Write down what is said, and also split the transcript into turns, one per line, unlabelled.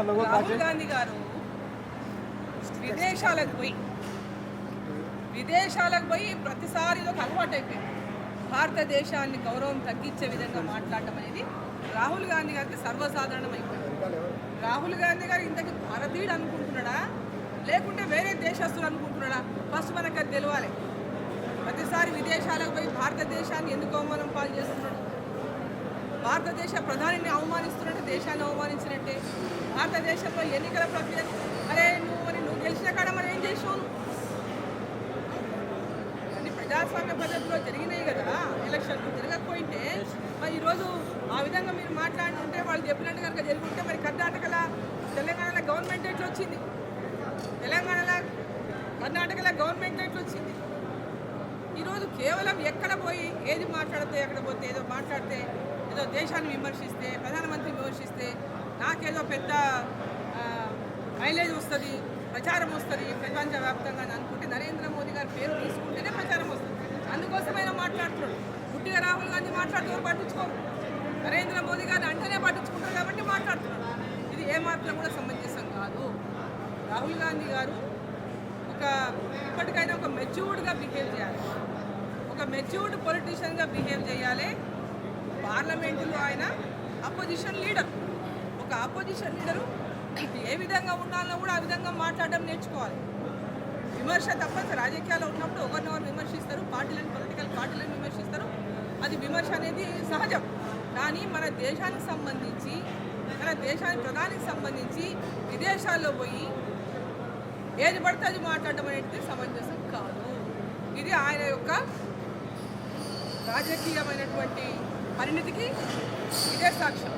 రాహుల్ గాంధీ గారు విదేశాలకు పోయి ప్రతిసారి ఇది ఒక అలవాటు అయిపోయింది. భారతదేశాన్ని గౌరవం తగ్గించే విధంగా మాట్లాడటం అనేది రాహుల్ గాంధీ గారికి సర్వసాధారణం అయిపోయింది. రాహుల్ గాంధీ గారు ఇంతకీ భారతీయుడు అనుకుంటున్నాడా లేకుంటే వేరే దేశస్తులు అనుకుంటున్నాడా? ఫస్ట్ మనకు అది తెలియాలి. ప్రతిసారి విదేశాలకు పోయి భారతదేశాన్ని ఎందుకు అవమానం పాలు చేస్తున్నాడు? భారతదేశ ప్రధానిని అవమానిస్తున్నట్టే దేశాన్ని అవమానించినట్టే. భారతదేశంలో ఎన్నికల ప్రక్రియ నువ్వు గెలిచిన కాడ మరి ఏం చేసావు? అన్ని ప్రజాస్వామ్య పద్ధతిలో జరిగినాయి కదా ఎలక్షన్లు. జరగకపోయింటే మరి ఈరోజు ఆ విధంగా మీరు మాట్లాడుతుంటే వాళ్ళు చెప్పినట్టు కనుక జరుగుంటే మరి కర్ణాటకలో తెలంగాణలో గవర్నమెంట్ ఎట్లా వచ్చింది? కర్ణాటకలో గవర్నమెంట్ ఎట్లా వచ్చింది? ఈరోజు కేవలం ఎక్కడ పోయి ఏది మాట్లాడితే ఎక్కడ పోతే ఏదో మాట్లాడితే ఏదో దేశాన్ని విమర్శిస్తే ప్రధానమంత్రిని విమర్శిస్తే నాకేదో పెద్ద మైలేజ్ వస్తుంది, ప్రచారం వస్తుంది ప్రపంచవ్యాప్తంగా అని అనుకుంటే నరేంద్ర మోదీ గారి పేరు తీసుకుంటేనే ప్రచారం వస్తుంది. అందుకోసమైనా మాట్లాడుతున్నాడు. పుట్టిగా రాహుల్ గాంధీ మాట్లాడుతూ పట్టించుకోరు, నరేంద్ర మోదీ గారిని అంటేనే పట్టించుకుంటారు కాబట్టి మాట్లాడుతున్నాడు. ఇది ఏమాత్రం కూడా సమంజసం కాదు. రాహుల్ గాంధీ గారు ఇప్పటికైనా ఒక మెచ్యూర్డ్గా బిహేవ్ చేయాలి, ఒక మెచ్యూర్డ్ పొలిటీషియన్గా బిహేవ్ చేయాలి. పార్లమెంటులో ఆయన అపోజిషన్ లీడర్. ఒక అపోజిషన్ లీడరు ఏ విధంగా ఉండాలో కూడా ఆ విధంగా మాట్లాడడం నేర్చుకోవాలి. విమర్శ తప్పని రాజకీయాల్లో ఉన్నప్పుడు ఒకరినొకరు విమర్శిస్తారు, పొలిటికల్ పార్టీలను విమర్శిస్తారు. అది విమర్శ అనేది సహజం. కానీ మన దేశానికి సంబంధించి మన దేశానికి ప్రధానికి సంబంధించి విదేశాల్లో పోయి ఏది పడితే అది మాట్లాడడం అనేది సమంజసం కాదు. ఇది ఆయన యొక్క రాజకీయమైనటువంటి పరిణితికి ఇదే సాక్ష్యం.